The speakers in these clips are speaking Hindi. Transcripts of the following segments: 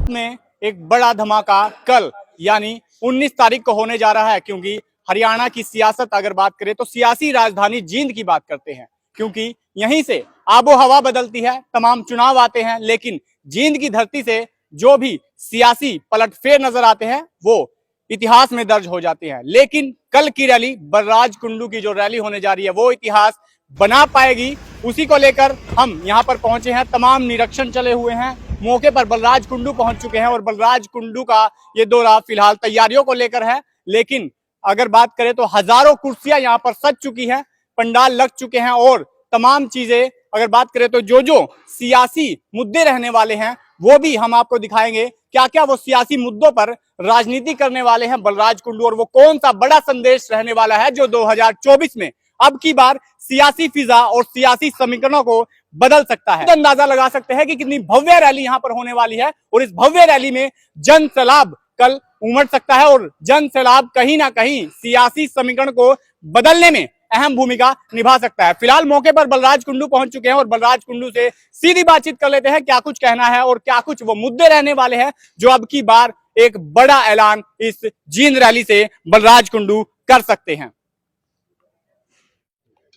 में एक बड़ा धमाका कल यानी 19 तारीख को होने जा रहा है, क्योंकि हरियाणा की सियासत अगर बात करें तो सियासी राजधानी जींद की बात करते हैं, क्योंकि यहीं से आबो हवा बदलती है, तमाम चुनाव आते हैं, लेकिन जींद की धरती से जो भी सियासी पलटफेर नजर आते हैं वो इतिहास में दर्ज हो जाते हैं। लेकिन कल की रैली, बलराज कुंडू की जो रैली होने जा रही है, वो इतिहास बना पाएगी, उसी को लेकर हम यहाँ पर पहुंचे हैं। तमाम निरीक्षण चले हुए हैं, मौके पर बलराज कुंडू पहुंच चुके हैं और बलराज कुंडू का ये दौरा फिलहाल तैयारियों को लेकर है। लेकिन अगर बात करें तो हजारों कुर्सियां यहाँ पर सज चुकी हैं, पंडाल लग चुके हैं और तमाम चीजें अगर बात करें तो जो सियासी मुद्दे रहने वाले हैं वो भी हम आपको दिखाएंगे। क्या क्या वो सियासी मुद्दों पर राजनीति करने वाले हैं बलराज कुंडू, और वो कौन सा बड़ा संदेश रहने वाला है जो 2024 में अब की बार सियासी फिजा और सियासी समीकरणों को बदल सकता है। तो अंदाजा लगा सकते हैं कि कितनी भव्य रैली यहां पर होने वाली है और इस भव्य रैली में जन सैलाब कल उमड़ सकता है और जन सैलाब कहीं ना कहीं सियासी समीकरण को बदलने में अहम भूमिका निभा सकता है। फिलहाल मौके पर बलराज कुंडू पहुंच चुके हैं और बलराज कुंडू से सीधी बातचीत कर लेते हैं, क्या कुछ कहना है और क्या कुछ वो मुद्दे रहने वाले हैं जो अब की बार एक बड़ा ऐलान इस जींद रैली से बलराज कुंडू कर सकते हैं।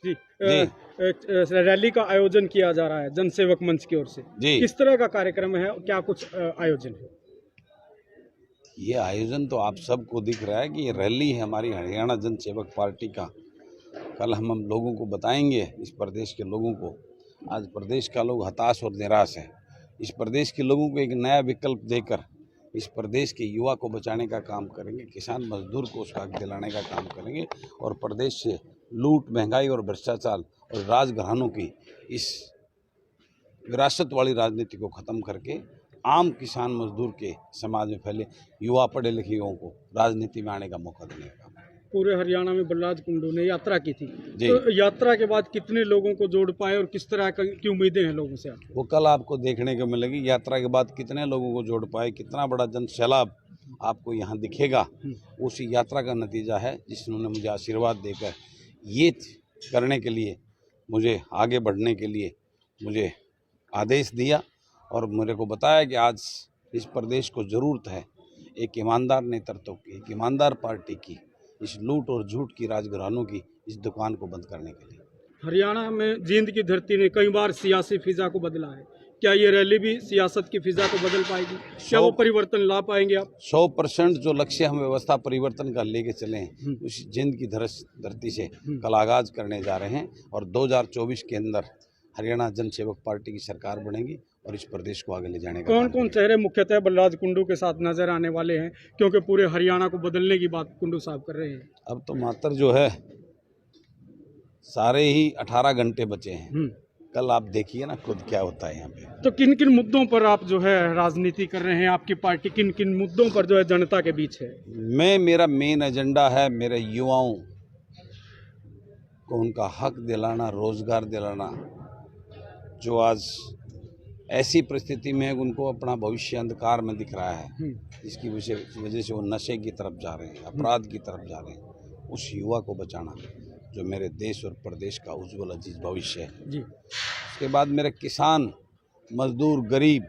जी, रैली का आयोजन किया जा रहा है जनसेवक मंच की ओर से, किस तरह का कार्यक्रम है, क्या कुछ आयोजन है? ये आयोजन तो आप सबको दिख रहा है कि ये रैली है हमारी हरियाणा जनसेवक पार्टी का। कल हम लोगों को बताएंगे, इस प्रदेश के लोगों को। आज प्रदेश का लोग हताश और निराश है। इस प्रदेश के लोगों को एक नया विकल्प देकर इस प्रदेश के युवा को बचाने का काम करेंगे, किसान मजदूर को उसका हक दिलाने का काम करेंगे और प्रदेश से लूट, महंगाई और भ्रष्टाचार और राजघरानों की इस विरासत वाली राजनीति को ख़त्म करके आम किसान मजदूर के समाज में फैले युवा, पढ़े लिखे युवाओं को राजनीति में आने का मौका देने का काम। पूरे हरियाणा में बलराज कुंडू ने यात्रा की थी, तो यात्रा के बाद कितने लोगों को जोड़ पाए और किस तरह की उम्मीदें हैं लोगों से? वो कल आपको देखने को मिलेगी। यात्रा के बाद कितने लोगों को जोड़ पाए, कितना बड़ा जन सैलाब आपको यहाँ दिखेगा, उसी यात्रा का नतीजा है जिसने मुझे आशीर्वाद देकर ये करने के लिए, मुझे आगे बढ़ने के लिए मुझे आदेश दिया और मेरे को बताया कि आज इस प्रदेश को ज़रूरत है एक ईमानदार नेतृत्व की, एक ईमानदार पार्टी की, इस लूट और झूठ की राजघरानों की इस दुकान को बंद करने के लिए। हरियाणा में जींद की धरती ने कई बार सियासी फिजा को बदला है, क्या ये रैली भी सियासत की फिजा को बदल पाएगी? क्या वो परिवर्तन ला पाएंगे आप? 100% जो लक्ष्य हम व्यवस्था परिवर्तन का लेके चले हैं उस जींद की धरती से कल आगाज करने जा रहे हैं और 2024 के अंदर हरियाणा जनसेवक पार्टी की सरकार बनेगी और इस प्रदेश को आगे ले जाने का। कौन कौन चेहरे मुख्यतः बलराज कुंडू के साथ नजर आने वाले हैं, क्योंकि पूरे हरियाणा को बदलने की बात कुंडू साहब कर रहे हैं? अब तो मात्र जो है सारे ही 18 घंटे बचे हैं। कल आप देखिए ना खुद क्या होता है यहाँ पे। तो किन किन मुद्दों पर आप जो है राजनीति कर रहे हैं, आपकी पार्टी किन किन मुद्दों पर जो है जनता के बीच है? मेरा मेन एजेंडा है मेरे युवाओं को उनका हक दिलाना, रोजगार दिलाना, जो आज ऐसी परिस्थिति में उनको अपना भविष्य अंधकार में दिख रहा है, जिसकी वजह से वो नशे की तरफ जा रहे हैं, अपराध की तरफ जा रहे हैं, उस युवा को बचाना जो मेरे देश और प्रदेश का उज्जवल अजीज भविष्य है जी। उसके बाद मेरे किसान मजदूर गरीब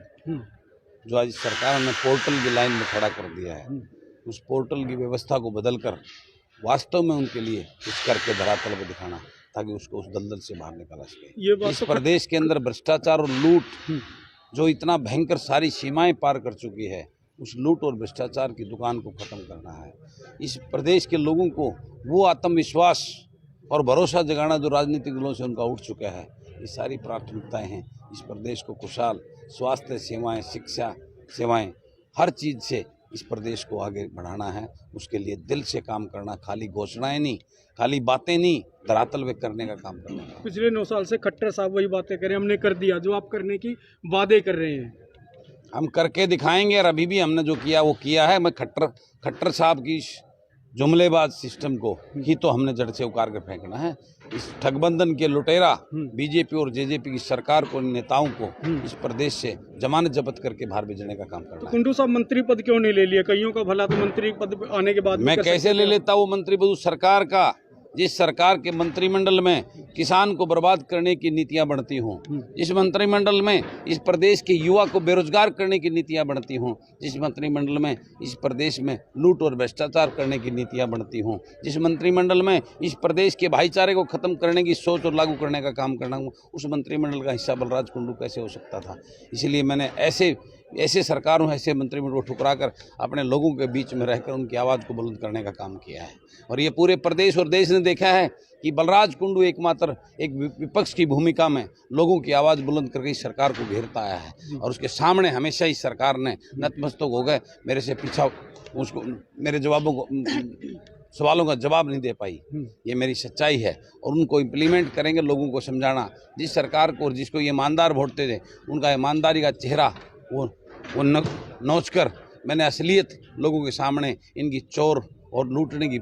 जो आज सरकार ने पोर्टल की लाइन में खड़ा कर दिया है, उस पोर्टल की व्यवस्था को बदलकर वास्तव में उनके लिए कुछ करके धरातल पर दिखाना, ताकि उसको उस दलदल से बाहर निकाला सके। इस प्रदेश के अंदर भ्रष्टाचार और लूट जो इतना भयंकर सारी सीमाएं पार कर चुकी है, उस लूट और भ्रष्टाचार की दुकान को ख़त्म करना है। इस प्रदेश के लोगों को वो आत्मविश्वास और भरोसा जगाना जो राजनीतिक दलों से उनका उठ चुका है। ये सारी प्राथमिकताएं हैं। इस प्रदेश को खुशहाल स्वास्थ्य सेवाएं, शिक्षा सेवाएं, हर चीज़ से इस प्रदेश को आगे बढ़ाना है। उसके लिए दिल से काम करना, खाली घोषणाएं नहीं, खाली बातें नहीं, धरातल पे करने का काम करना है। पिछले 9 साल से खट्टर साहब वही बातें करें, हमने कर दिया जो आप करने की वादे कर रहे हैं, हम करके दिखाएंगे। और अभी भी हमने जो किया वो किया है। मैं खट्टर साहब की जुमलेबाज सिस्टम को ही तो हमने जड़ से उखाड़ कर फेंकना है। इस ठगबंधन के लुटेरा बीजेपी और जेजेपी की सरकार को, नेताओं को इस प्रदेश से जमानत जब्त करके बाहर भेजने का काम करना है। कुंडू साहब मंत्री पद क्यों नहीं ले लिया? कईयों का भला तो मंत्री पद आने के बाद मैं कैसे ले लेता वो मंत्री पद? सरकार का जिस सरकार के मंत्रिमंडल में किसान को बर्बाद करने की नीतियां बनती हों, जिस मंत्रिमंडल में इस प्रदेश के युवा को बेरोजगार करने की नीतियां बनती हों, जिस मंत्रिमंडल में इस प्रदेश में लूट और भ्रष्टाचार करने की नीतियां बनती हों, जिस मंत्रिमंडल में इस प्रदेश के भाईचारे को खत्म करने की सोच और लागू करने का काम करना हो, उस मंत्रिमंडल का हिस्सा बलराज कुंडू कैसे हो सकता था। इसलिए मैंने ऐसे सरकारों, ऐसे मंत्रिमंडल को ठुकरा कर अपने लोगों के बीच में रहकर उनकी आवाज़ को बुलंद करने का काम किया है। और ये पूरे प्रदेश और देश ने देखा है कि बलराज कुंडू एकमात्र एक विपक्ष की भूमिका में लोगों की आवाज़ बुलंद करके इस सरकार को घेरता आया है और उसके सामने हमेशा इस सरकार ने नतमस्तक हो गए, मेरे से पीछा उसको मेरे सवालों का जवाब नहीं दे पाई। ये मेरी सच्चाई है और उनको इम्प्लीमेंट करेंगे, लोगों को समझाना। जिस सरकार को और जिसको ये ईमानदार वोटते थे उनका ईमानदारी का चेहरा वो नोच कर मैंने असलियत लोगों के सामने इनकी चोर और लूटने की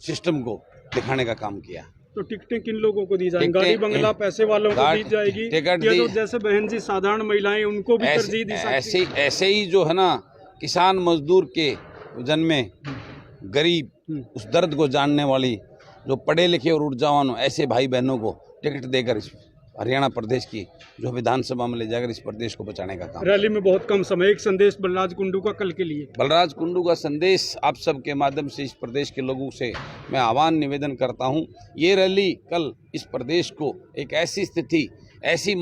सिस्टम को दिखाने का काम किया। तो टिकटें किन लोगों को दी जाएंगी? गाड़ी बंगला पैसे वालों को दी जाएगी या तो जैसे बहन जी साधारण महिलाएं उनको भी तरजीह दी सकती? ऐसे ही जो है ना, किसान मजदूर के जन्मे गरीब, उस दर्द को जानने वाली, जो पढ़े लिखे और ऊर्जावान हो, ऐसे भाई बहनों को टिकट देकर इस हरियाणा प्रदेश की जो विधानसभा में ले जाकर इस प्रदेश को बचाने का काम। रैली में बहुत कम समय, एक संदेश बलराज कुंडू का कल के लिए। बलराज कुंडू का संदेश आप सबके माध्यम से इस प्रदेश के लोगों से मैं आह्वान निवेदन करता हूं। ये रैली कल इस प्रदेश को एक ऐसी स्थिति, ऐसी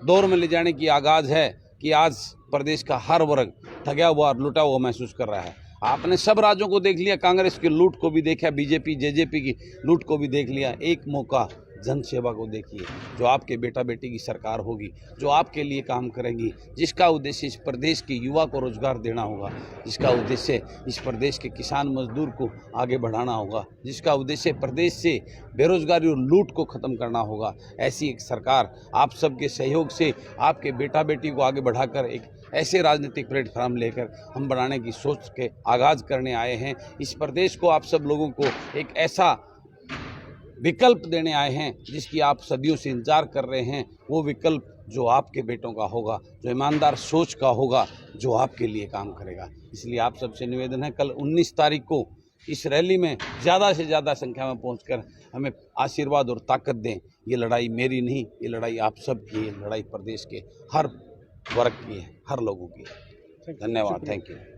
दौर में ले जाने की आगाज़ है कि आज प्रदेश का हर वर्ग ठगा हुआ और लुटा हुआ महसूस कर रहा है। आपने सब राज्यों को देख लिया, कांग्रेस की लूट को भी देखा, बीजेपी जेजेपी की लूट को भी देख लिया। एक मौका जन सेवा को देखिए, जो आपके बेटा बेटी की सरकार होगी, जो आपके लिए काम करेंगी, जिसका उद्देश्य इस प्रदेश के युवा को रोजगार देना होगा, जिसका उद्देश्य इस प्रदेश के किसान मजदूर को आगे बढ़ाना होगा, जिसका उद्देश्य प्रदेश से बेरोजगारी और लूट को ख़त्म करना होगा। ऐसी एक सरकार आप सबके सहयोग से आपके बेटा बेटी को आगे बढ़ाकर एक ऐसे राजनीतिक प्लेटफॉर्म लेकर हम बनाने की सोच के आगाज़ करने आए हैं। इस प्रदेश को आप सब लोगों को एक ऐसा विकल्प देने आए हैं जिसकी आप सदियों से इंतजार कर रहे हैं। वो विकल्प जो आपके बेटों का होगा, जो ईमानदार सोच का होगा, जो आपके लिए काम करेगा। इसलिए आप सबसे निवेदन है, कल 19 तारीख को इस रैली में ज़्यादा से ज़्यादा संख्या में पहुंचकर हमें आशीर्वाद और ताकत दें। ये लड़ाई मेरी नहीं, ये लड़ाई आप सब की है, लड़ाई प्रदेश के हर वर्ग की है, हर लोगों की है। धन्यवाद, थैंक यू।